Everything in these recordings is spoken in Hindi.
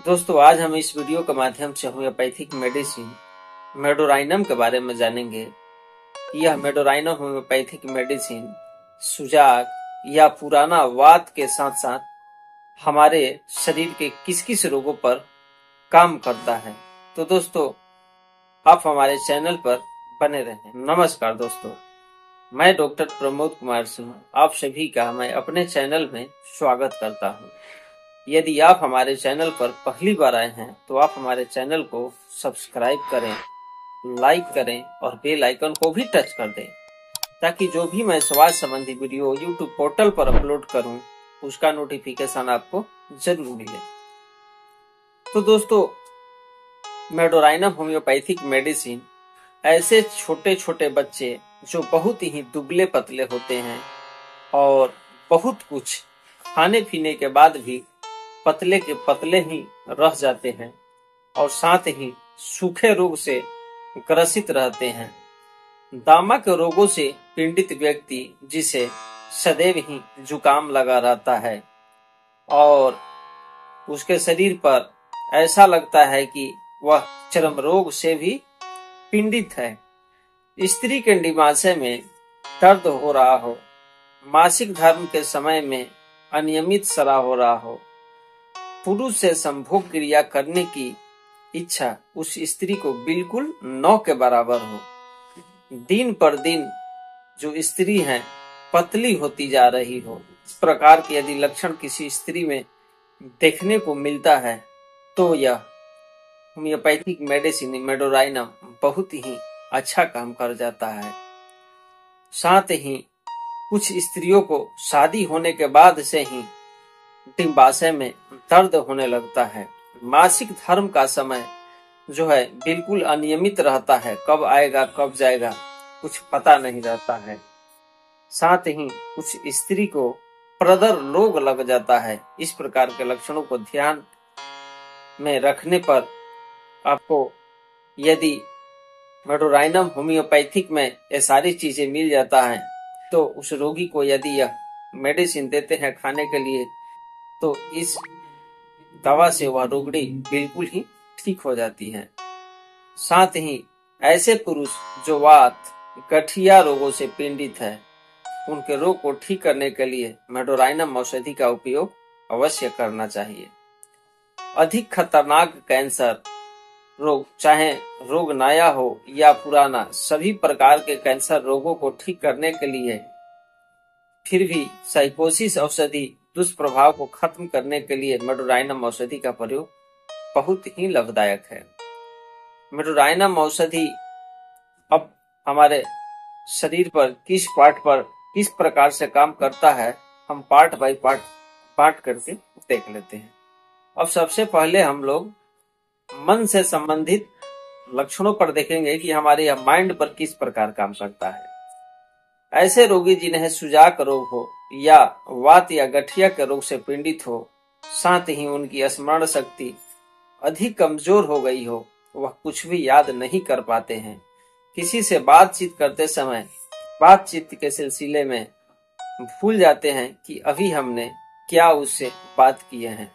दोस्तों आज हम इस वीडियो के माध्यम से होम्योपैथिक मेडिसिन मेडोराइनम के बारे में जानेंगे कि यह मेडोराइनम होम्योपैथिक मेडिसिन सुजाक या पुराना वात के साथ साथ हमारे शरीर के किस किस रोगों पर काम करता है। तो दोस्तों आप हमारे चैनल पर बने रहें। नमस्कार दोस्तों, मैं डॉक्टर प्रमोद कुमार सिंह आप सभी का मैं अपने चैनल में स्वागत करता हूं। यदि आप हमारे चैनल पर पहली बार आए हैं तो आप हमारे चैनल को सब्सक्राइब करें, लाइक करें और बेल आइकन को भी टच कर दें ताकि जो भी मैं स्वास्थ्य संबंधी वीडियो यूट्यूब पोर्टल पर अपलोड करूं उसका नोटिफिकेशन आपको जरूर मिले। तो दोस्तों मेडोराइनम होम्योपैथिक मेडिसिन ऐसे छोटे छोटे बच्चे जो बहुत ही दुबले पतले होते हैं और बहुत कुछ खाने पीने के बाद भी पतले के पतले ही रह जाते हैं और साथ ही सूखे रोग से ग्रसित रहते हैं। दामा के रोगों से पीड़ित व्यक्ति जिसे सदैव ही जुकाम लगा रहता है और उसके शरीर पर ऐसा लगता है कि वह चर्म रोग से भी पीड़ित है। स्त्री के डिंबाशय में दर्द हो रहा हो, मासिक धर्म के समय में अनियमित स्राव हो रहा हो, पुरुष से संभोग क्रिया करने की इच्छा उस स्त्री को बिल्कुल 9 के बराबर हो, दिन पर दिन जो स्त्री है पतली होती जा रही हो, इस प्रकार के यदि लक्षण किसी स्त्री में देखने को मिलता है तो यह होम्योपैथिक मेडिसिन मेडोराइनम बहुत ही अच्छा काम कर जाता है। साथ ही कुछ स्त्रियों को शादी होने के बाद से ही डिंबाशय में दर्द होने लगता है। मासिक धर्म का समय जो है बिल्कुल अनियमित रहता है, कब आएगा कब जाएगा कुछ पता नहीं रहता है। साथ ही कुछ स्त्री को प्रदर रोग लग जाता है। इस प्रकार के लक्षणों को ध्यान में रखने पर आपको यदि मेडोराइनम होम्योपैथिक में ये सारी चीजें मिल जाता है तो उस रोगी को यदि यह मेडिसिन देते हैं खाने के लिए तो इस दवा से वह रोगड़ी बिल्कुल ही ठीक हो जाती है। साथ ही ऐसे पुरुष जो वात गठिया रोगों से पीड़ित है उनके रोग को ठीक करने के लिए मेडोराइनम औषधि का उपयोग अवश्य करना चाहिए। अधिक खतरनाक कैंसर रोग, चाहे रोग नया हो या पुराना, सभी प्रकार के कैंसर रोगों को ठीक करने के लिए फिर भी साइकोसिस औषधि दुष्प्रभाव को खत्म करने के लिए मेडोराइनम औषधि का प्रयोग बहुत ही लाभदायक है। मेडोराइनम औषधि अब हमारे शरीर पर किस पार्ट पर किस प्रकार से काम करता है हम पार्ट बाय पार्ट बांट करके देख लेते हैं। अब सबसे पहले हम लोग मन से संबंधित लक्षणों पर देखेंगे कि हमारे यह माइंड पर किस प्रकार काम करता है। ऐसे रोगी जिन्हें सुजाक रोग हो या वात या गठिया के रोग से पीड़ित हो, साथ ही उनकी स्मरण शक्ति अधिक कमजोर हो गई हो, वह कुछ भी याद नहीं कर पाते हैं, किसी से बातचीत करते समय बातचीत के सिलसिले में भूल जाते हैं कि अभी हमने क्या उससे बात किए हैं,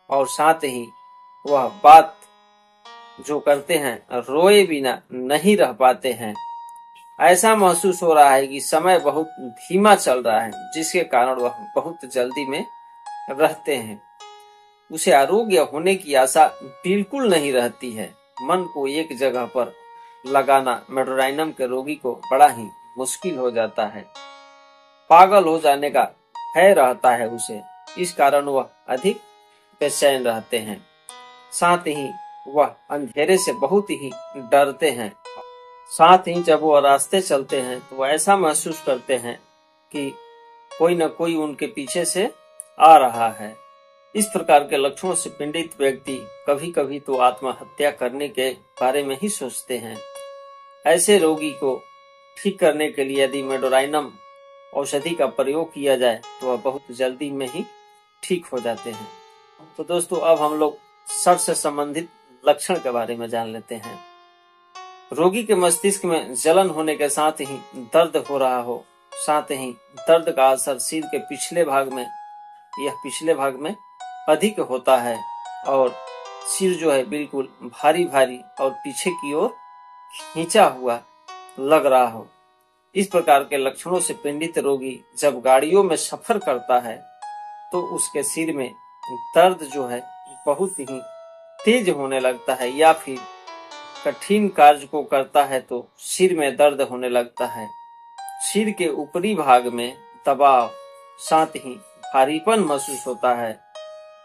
और साथ ही वह बात जो करते हैं रोए बिना नहीं रह पाते हैं। ऐसा महसूस हो रहा है कि समय बहुत धीमा चल रहा है जिसके कारण वह बहुत जल्दी में रहते हैं। उसे आरोग्य होने की आशा बिल्कुल नहीं रहती है। मन को एक जगह पर लगाना मेडोराइनम के रोगी को बड़ा ही मुश्किल हो जाता है। पागल हो जाने का भय रहता है उसे, इस कारण वह अधिक बेचैन रहते हैं। साथ ही वह अंधेरे से बहुत ही डरते हैं। साथ ही जब वह रास्ते चलते हैं तो वह ऐसा महसूस करते हैं कि कोई न कोई उनके पीछे से आ रहा है। इस प्रकार के लक्षणों से पीड़ित व्यक्ति कभी कभी तो आत्महत्या करने के बारे में ही सोचते हैं। ऐसे रोगी को ठीक करने के लिए यदि मेडोराइनम औषधि का प्रयोग किया जाए तो वह बहुत जल्दी में ही ठीक हो जाते हैं। तो दोस्तों अब हम लोग सर से संबंधित लक्षण के बारे में जान लेते हैं। रोगी के मस्तिष्क में जलन होने के साथ ही दर्द हो रहा हो, साथ ही दर्द का असर सिर के पिछले भाग में अधिक होता है और सिर जो है बिल्कुल भारी भारी और पीछे की ओर खींचा हुआ लग रहा हो। इस प्रकार के लक्षणों से पीड़ित रोगी जब गाड़ियों में सफर करता है तो उसके सिर में दर्द जो है बहुत ही तेज होने लगता है, या फिर कठिन कार्य को करता है तो सिर में दर्द होने लगता है। सिर के ऊपरी भाग में दबाव, साथ ही भारीपन महसूस होता है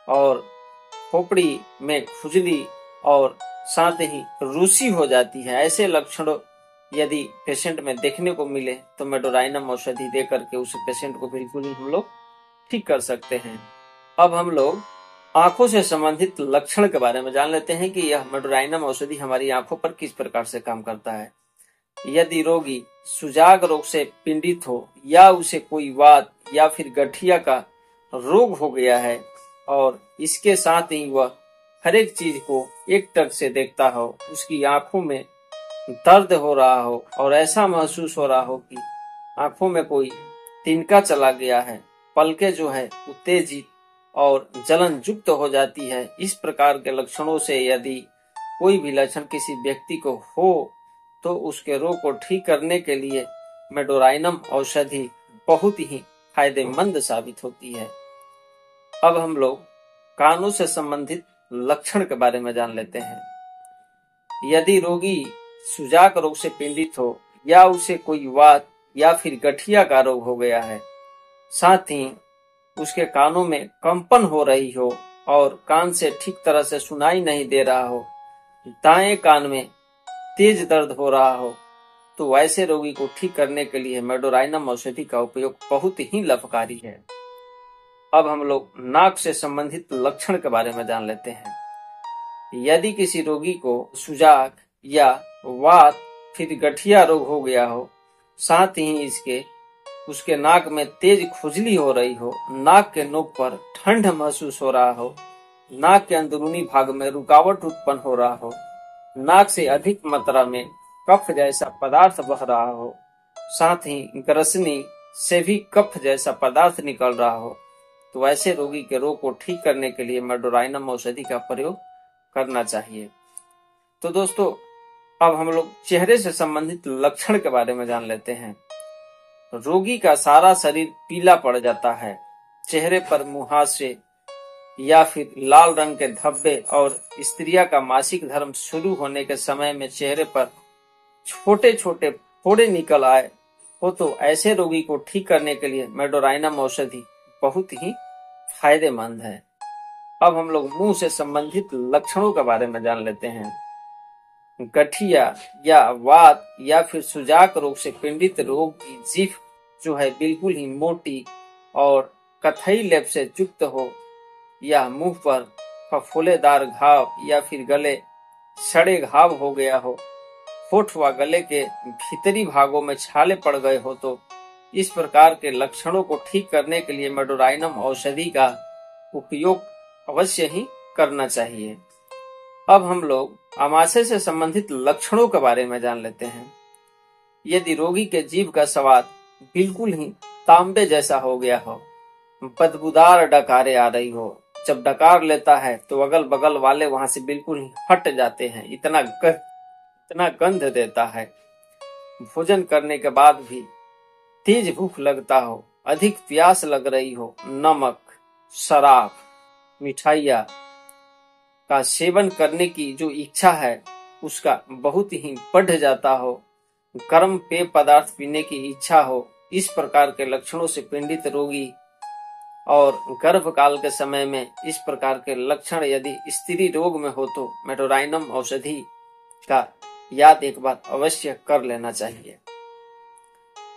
और खोपड़ी में खुजली और साथ ही रुसी हो जाती है। ऐसे लक्षण यदि पेशेंट में देखने को मिले तो मेडोराइनम औषधि दे करके उस पेशेंट को बिल्कुल ही हम लोग ठीक कर सकते हैं। अब हम लोग आंखों से संबंधित लक्षण के बारे में जान लेते हैं कि यह मेडोराइनम औषधि हमारी आंखों पर किस प्रकार से काम करता है। यदि रोगी सुजाग रोग से पीड़ित हो या उसे कोई वात या फिर गठिया का रोग हो गया है और इसके साथ ही वह हर एक चीज को एक टक से देखता हो, उसकी आंखों में दर्द हो रहा हो और ऐसा महसूस हो रहा हो कि आंखों में कोई तिनका चला गया है, पलकें जो है उत्तेजित और जलन युक्त हो जाती है। इस प्रकार के लक्षणों से यदि कोई भी लक्षण किसी व्यक्ति को हो तो उसके रोग को ठीक करने के लिए मेडोराइनम औषधि बहुत ही फायदेमंद साबित होती है। अब हम लोग कानों से संबंधित लक्षण के बारे में जान लेते हैं। यदि रोगी सुजाक रोग से पीड़ित हो या उसे कोई वात या फिर गठिया का रोग हो गया है, साथ ही उसके कानों में कंपन हो रही हो और कान से ठीक तरह से सुनाई नहीं दे रहा हो, दाएं कान में तेज दर्द हो रहा हो, तो ऐसे रोगी को ठीक करने के लिए मेडोराइनम औषधि का उपयोग बहुत ही लाभकारी है। अब हम लोग नाक से संबंधित लक्षण के बारे में जान लेते हैं। यदि किसी रोगी को सुजाक या वात फिर गठिया रोग हो गया हो, साथ ही उसके नाक में तेज खुजली हो रही हो, नाक के नोक पर ठंड महसूस हो रहा हो, नाक के अंदरूनी भाग में रुकावट उत्पन्न हो रहा हो, नाक से अधिक मात्रा में कफ जैसा पदार्थ बह रहा हो, साथ ही ग्रसनी से भी कफ जैसा पदार्थ निकल रहा हो, तो ऐसे रोगी के रोग को ठीक करने के लिए मेडोराइनम औषधि का प्रयोग करना चाहिए। तो दोस्तों, अब हम लोग चेहरे से संबंधित लक्षण के बारे में जान लेते हैं। रोगी का सारा शरीर पीला पड़ जाता है, चेहरे पर मुहासे या फिर लाल रंग के धब्बे, और स्त्रियां का मासिक धर्म शुरू होने के समय में चेहरे पर छोटे छोटे फोड़े निकल आए हो, तो ऐसे रोगी को ठीक करने के लिए मेडोराइनम औषधि बहुत ही फायदेमंद है। अब हम लोग मुंह से संबंधित लक्षणों के बारे में जान लेते हैं। गठिया या वात या फिर सुजाक रोग से पीड़ित रोग की जीभ जो है बिल्कुल ही मोटी और कथई लेप से युक्त हो, या मुंह पर फफोलेदार घाव या फिर गले सड़े घाव हो गया हो, होठ व गले के भीतरी भागों में छाले पड़ गए हो, तो इस प्रकार के लक्षणों को ठीक करने के लिए मेडोराइनम औषधि का उपयोग अवश्य ही करना चाहिए। अब हम लोग आमाशय से संबंधित लक्षणों के बारे में जान लेते हैं। यदि रोगी के जीभ का स्वाद बिल्कुल ही तांबे जैसा हो गया हो, बदबूदार डकारें आ रही हो, जब डकार लेता है तो अगल बगल वाले वहां से बिल्कुल ही हट जाते हैं, इतना गंध देता है, भोजन करने के बाद भी तेज भूख लगता हो, अधिक प्यास लग रही हो, नमक, शराब, मिठाइयाँ का सेवन करने की जो इच्छा है उसका बहुत ही बढ़ जाता हो, गर्म पेय पदार्थ पीने की इच्छा हो, इस प्रकार के लक्षणों से पीड़ित रोगी और गर्भकाल के समय में इस प्रकार के लक्षण यदि स्त्री रोग में हो तो मेडोराइनम औषधि का याद एक बार अवश्य कर लेना चाहिए।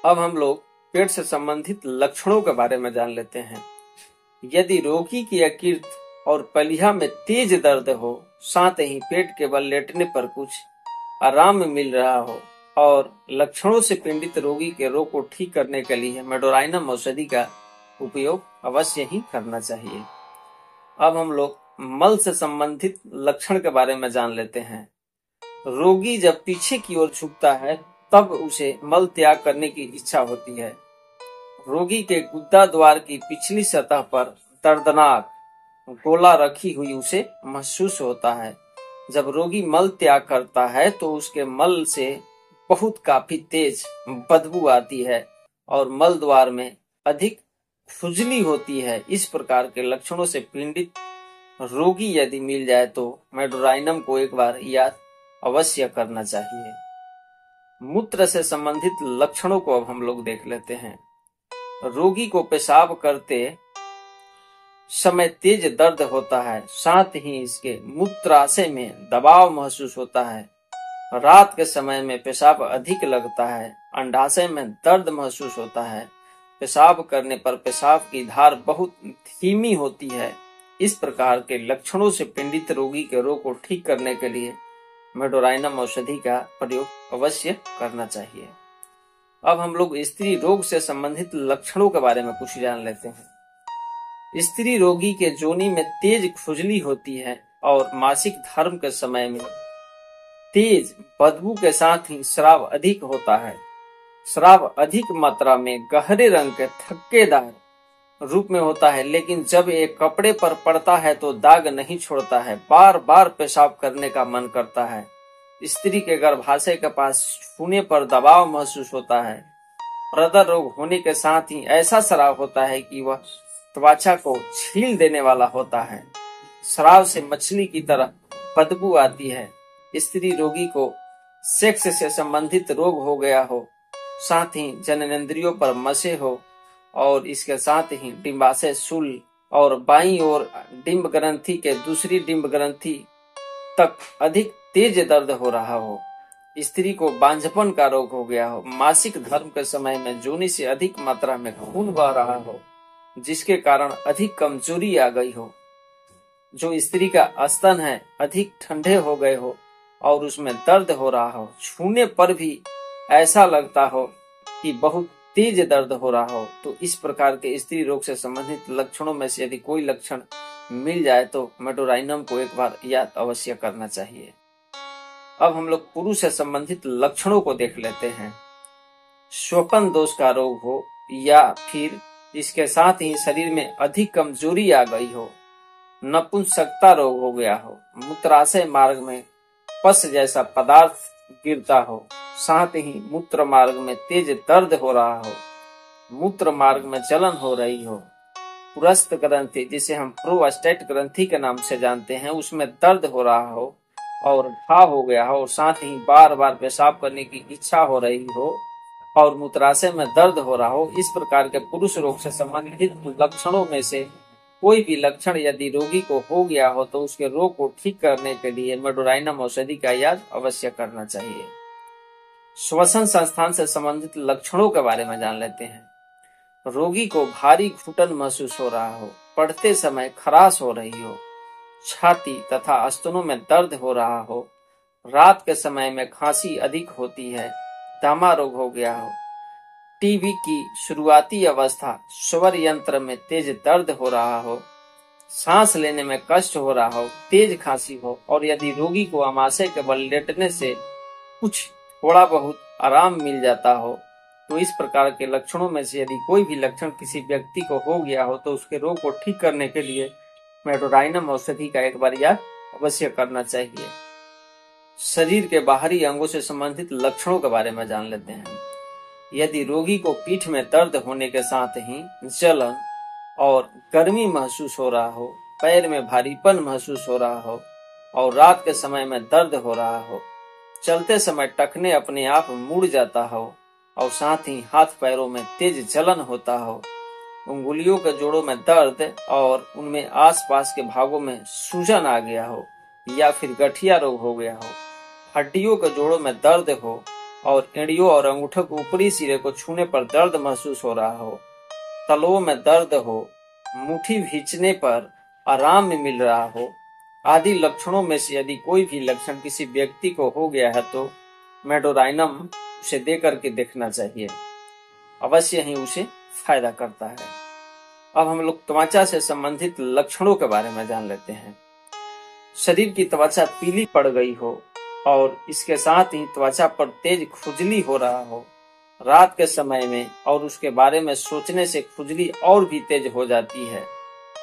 अब हम लोग पेट से संबंधित लक्षणों के बारे में जान लेते हैं। यदि रोगी की यकृत और पलिया में तेज दर्द हो, साथ ही पेट के बल लेटने पर कुछ आराम मिल रहा हो और लक्षणों से पीड़ित रोगी के रोग को ठीक करने के लिए मेडोराइनम औषधि का उपयोग अवश्य ही करना चाहिए। अब हम लोग मल से संबंधित लक्षण के बारे में जान लेते हैं। रोगी जब पीछे की ओर झुकता है तब उसे मल त्याग करने की इच्छा होती है। रोगी के गुद्दा द्वार की पिछली सतह पर दर्दनाक गोला रखी हुई उसे महसूस होता है। जब रोगी मल त्याग करता है तो उसके मल से बहुत काफी तेज बदबू आती है और मल द्वार में अधिक खुजली होती है। इस प्रकार के लक्षणों से पीड़ित रोगी यदि मिल जाए तो मेडोराइनम को एक बार याद अवश्य करना चाहिए। मूत्र से संबंधित लक्षणों को अब हम लोग देख लेते हैं। रोगी को पेशाब करते समय तेज दर्द होता है, साथ ही इसके मूत्राशय में दबाव महसूस होता है। रात के समय में पेशाब अधिक लगता है, अंडाशय में दर्द महसूस होता है। पेशाब करने पर पेशाब की धार बहुत धीमी होती है। इस प्रकार के लक्षणों से पीड़ित रोगी के रोग को ठीक करने के लिए मेडोराइनम औषधि का प्रयोग अवश्य करना चाहिए। अब हम लोग स्त्री रोग से संबंधित लक्षणों के बारे में कुछ जान लेते हैं। स्त्री रोगी के जोनी में तेज खुजली होती है और मासिक धर्म के समय में तेज बदबू के साथ ही स्राव अधिक होता है। स्राव अधिक मात्रा में गहरे रंग के थक्केदार रूप में होता है, लेकिन जब एक कपड़े पर पड़ता है तो दाग नहीं छोड़ता है। बार बार पेशाब करने का मन करता है। स्त्री के गर्भाशय के पास छूने पर दबाव महसूस होता है। प्रदर रोग होने के साथ ही ऐसा स्राव होता है कि वह त्वचा को छील देने वाला होता है। स्राव से मछली की तरह बदबू आती है। स्त्री रोगी को सेक्स से संबंधित रोग हो गया हो, साथ ही जननेंद्रियों पर मसे हो और इसके साथ ही डिंबाशय शूल और बाईं ओर डिंब ग्रंथि के दूसरी डिंब ग्रंथि तक अधिक तेज दर्द हो रहा हो। स्त्री को बांझपन का रोग हो गया हो। मासिक धर्म के समय में जोनी से अधिक मात्रा में खून बह रहा हो, जिसके कारण अधिक कमजोरी आ गई हो। जो स्त्री का स्तन है अधिक ठंडे हो गए हो और उसमें दर्द हो रहा हो। छूने पर भी ऐसा लगता हो कि बहुत तेज दर्द हो रहा हो। तो इस प्रकार के स्त्री रोग से संबंधित लक्षणों में से यदि कोई लक्षण मिल जाए तो मेडोराइनम को एक बार याद अवश्य करना चाहिए। अब हम लोग पुरुष से संबंधित लक्षणों को देख लेते हैं। श्वपन दोष का रोग हो या फिर इसके साथ ही शरीर में अधिक कमजोरी आ गई हो, नपुंसकता रोग हो गया हो, मूत्राशय मार्ग में पस जैसा पदार्थ गिरता हो, साथ ही मूत्र मार्ग में तेज दर्द हो रहा हो, मूत्र मार्ग में जलन हो रही हो, पुरस्थ ग्रंथि जिसे हम प्रोस्टेट ग्रंथि के नाम से जानते हैं उसमें दर्द हो रहा हो और घाव हो गया हो, साथ ही बार बार पेशाब करने की इच्छा हो रही हो और मूत्राशय में दर्द हो रहा हो। इस प्रकार के पुरुष रोग से संबंधित लक्षणों में से कोई भी लक्षण यदि रोगी को हो गया हो तो उसके रोग को ठीक करने के लिए मेडोराइनम औषधि का याद अवश्य करना चाहिए। श्वसन संस्थान से संबंधित लक्षणों के बारे में जान लेते हैं। रोगी को भारी घुटन महसूस हो रहा हो, पढ़ते समय खराश हो रही हो, छाती तथा स्तनों में दर्द हो रहा हो, रात के समय में खांसी अधिक होती है, दमा रोग हो गया हो, टीबी की शुरुआती अवस्था, स्वर यंत्र में तेज दर्द हो रहा हो, सांस लेने में कष्ट हो रहा हो, तेज खांसी हो और यदि रोगी को आमाशय के बल लेटने से कुछ थोड़ा बहुत आराम मिल जाता हो, तो इस प्रकार के लक्षणों में से यदि कोई भी लक्षण किसी व्यक्ति को हो गया हो तो उसके रोग को ठीक करने के लिए मेडोराइनम औषधि का एक बार याद अवश्य करना चाहिए। शरीर के बाहरी अंगों से संबंधित लक्षणों के बारे में जान लेते हैं। यदि रोगी को पीठ में दर्द होने के साथ ही जलन और गर्मी महसूस हो रहा हो, पैर में भारीपन महसूस हो रहा हो और रात के समय में दर्द हो रहा हो, चलते समय टखने अपने आप मुड़ जाता हो और साथ ही हाथ पैरों में तेज जलन होता हो, उंगलियों के जोड़ों में दर्द और उनमें आसपास के भागों में सूजन आ गया हो या फिर गठिया रोग हो गया हो, हड्डियों के जोड़ों में दर्द हो और एड़ियों और अंगूठे के ऊपरी सिरे को छूने पर दर्द महसूस हो रहा हो, तलवों में दर्द हो, मुट्ठी भींचने पर आराम मिल रहा हो, आदि लक्षणों में से यदि कोई भी लक्षण किसी व्यक्ति को हो गया है तो मेडोराइनम उसे दे करके देखना चाहिए, अवश्य ही उसे फायदा करता है। अब हम लोग त्वचा से संबंधित लक्षणों के बारे में जान लेते हैं। शरीर की त्वचा पीली पड़ गई हो और इसके साथ ही त्वचा पर तेज खुजली हो रहा हो, रात के समय में और उसके बारे में सोचने से खुजली और भी तेज हो जाती है,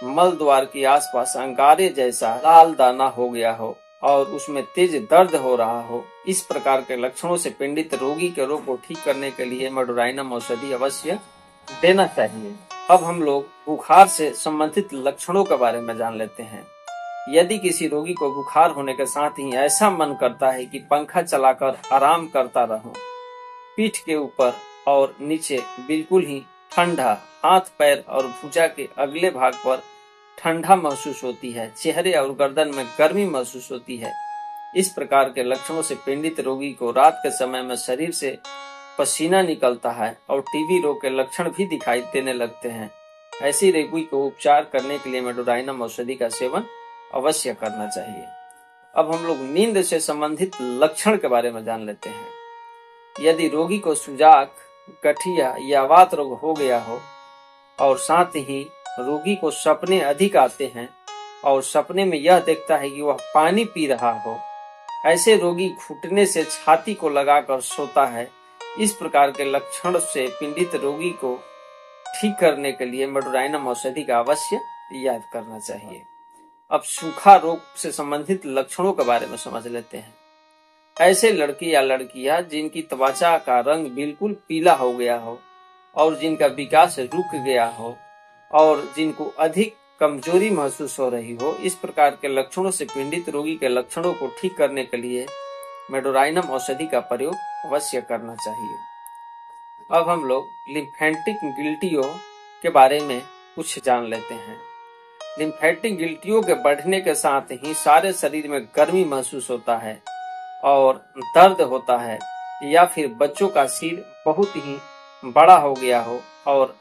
मल द्वार के आसपास अंगारे जैसा लाल दाना हो गया हो और उसमें तेज दर्द हो रहा हो, इस प्रकार के लक्षणों से पीड़ित रोगी के रोग को ठीक करने के लिए मेडोराइनम औषधि अवश्य देना चाहिए। अब हम लोग बुखार से संबंधित लक्षणों के बारे में जान लेते हैं। यदि किसी रोगी को बुखार होने के साथ ही ऐसा मन करता है कि पंखा चलाकर आराम करता रहूं, पीठ के ऊपर और नीचे बिल्कुल ही ठंडा, हाथ पैर और भुजा के अगले भाग पर ठंडा महसूस होती है, चेहरे और गर्दन में गर्मी महसूस होती है, इस प्रकार के लक्षणों से पीड़ित रोगी को रात के समय में शरीर से पसीना निकलता है और टीबी रोग के लक्षण भी दिखाई देने लगते हैं, ऐसी रोगी को उपचार करने के लिए मेडोराइनम औषधि का सेवन अवश्य करना चाहिए। अब हम लोग नींद से संबंधित लक्षण के बारे में जान लेते हैं। यदि रोगी को सुजाक, गठिया या वात रोग हो गया हो और साथ ही रोगी को सपने अधिक आते हैं और सपने में यह देखता है कि वह पानी पी रहा हो, ऐसे रोगी घुटने से छाती को लगाकर सोता है, इस प्रकार के लक्षण से पीड़ित रोगी को ठीक करने के लिए मेडोराइनम औषधि का अवश्य याद करना चाहिए। अब सूखा रोग से संबंधित लक्षणों के बारे में समझ लेते हैं। ऐसे लड़के या लड़कियां जिनकी त्वचा का रंग बिल्कुल पीला हो गया हो और जिनका विकास रुक गया हो और जिनको अधिक कमजोरी महसूस हो रही हो, इस प्रकार के लक्षणों से पीड़ित रोगी के लक्षणों को ठीक करने के लिए मेडोराइनम औषधि का प्रयोग अवश्य करना चाहिए। अब हम लोग लिम्फेटिक गिल्टियों के बारे में कुछ जान लेते हैं। लिम्फेटिक गिल्टियों के बढ़ने के साथ ही सारे शरीर में गर्मी महसूस होता है और दर्द होता है, या फिर बच्चों का सिर बहुत ही बड़ा हो गया हो और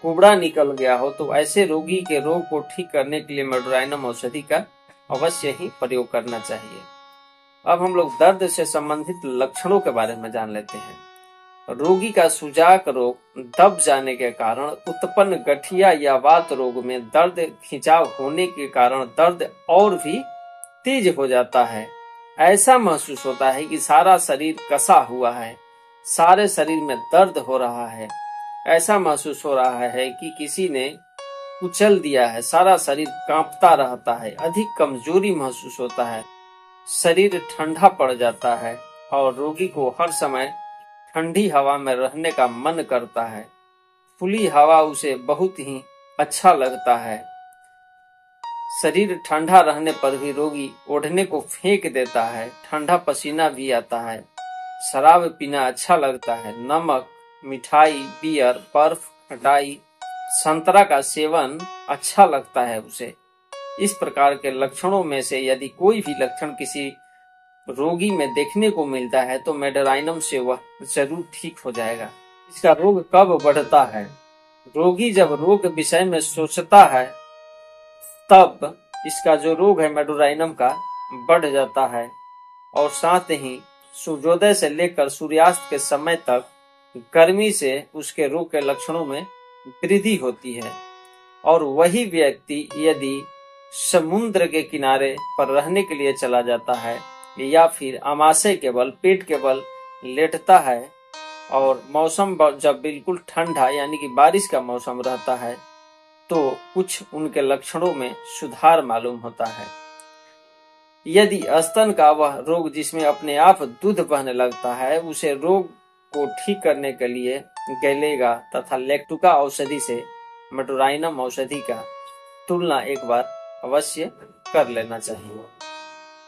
कुबड़ा निकल गया हो, तो ऐसे रोगी के रोग को ठीक करने के लिए मेडोराइनम औषधि का अवश्य ही प्रयोग करना चाहिए। अब हम लोग दर्द से संबंधित लक्षणों के बारे में जान लेते हैं। रोगी का सुजाक रोग दब जाने के कारण उत्पन्न गठिया या वात रोग में दर्द खिंचाव होने के कारण दर्द और भी तेज हो जाता है। ऐसा महसूस होता है कि सारा शरीर कसा हुआ है, सारे शरीर में दर्द हो रहा है, ऐसा महसूस हो रहा है कि किसी ने कुचल दिया है, सारा शरीर कांपता रहता है, अधिक कमजोरी महसूस होता है, शरीर ठंडा पड़ जाता है और रोगी को हर समय ठंडी हवा में रहने का मन करता है। खुली हवा उसे बहुत ही अच्छा लगता है। शरीर ठंडा रहने पर भी रोगी ओढ़ने को फेंक देता है, ठंडा पसीना भी आता है, शराब पीना अच्छा लगता है, नमक, मिठाई, बियर, बर्फ, खटाई, संतरा का सेवन अच्छा लगता है उसे। इस प्रकार के लक्षणों में से यदि कोई भी लक्षण किसी रोगी में देखने को मिलता है तो मेडोराइनम से वह जरूर ठीक हो जाएगा। इसका रोग कब बढ़ता है? रोगी जब रोग विषय में सोचता है तब इसका जो रोग है मेडोराइनम का बढ़ जाता है और साथ ही सूर्योदय से लेकर सूर्यास्त के समय तक गर्मी से उसके रोग के लक्षणों में वृद्धि होती है। और वही व्यक्ति यदि समुद्र के किनारे पर रहने के लिए चला जाता है या फिर आमाशय के बल, पेट के बल लेटता है और मौसम जब बिल्कुल ठंडा यानी कि बारिश का मौसम रहता है तो कुछ उनके लक्षणों में सुधार मालूम होता है। यदि स्तन का वह रोग जिसमें अपने आप दूध बहने लगता है, उसे रोग को ठीक करने के लिए गैलेगा तथा लेक्टुका औषधि से मेडोराइनम औषधि का तुलना एक बार अवश्य कर लेना चाहिए।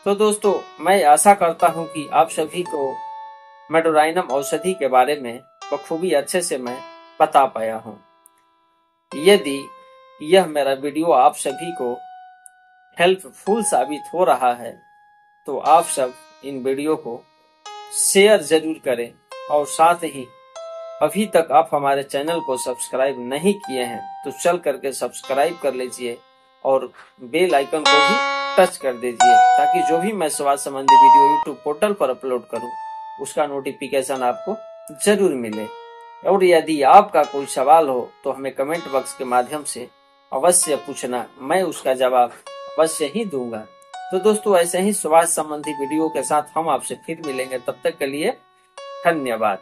तो दोस्तों, मैं आशा करता हूं कि आप सभी को मेडोराइनम औषधि के बारे में बखूबी अच्छे से मैं बता पाया हूं। यदि यह मेरा वीडियो आप सभी को हेल्पफुल साबित हो रहा है तो आप सब इन वीडियो को शेयर जरूर करें और साथ ही अभी तक आप हमारे चैनल को सब्सक्राइब नहीं किए हैं तो चल करके सब्सक्राइब कर लीजिए और बेल आइकन को भी टच कर दीजिए ताकि जो भी मैं स्वास्थ्य संबंधी वीडियो यूट्यूब पोर्टल पर अपलोड करूं उसका नोटिफिकेशन आपको जरूर मिले। और यदि आपका कोई सवाल हो तो हमें कमेंट बॉक्स के माध्यम से अवश्य पूछना, मैं उसका जवाब अवश्य ही दूंगा। तो दोस्तों, ऐसे ही स्वास्थ्य संबंधी वीडियो के साथ हम आपसे फिर मिलेंगे। तब तक के लिए धन्यवाद।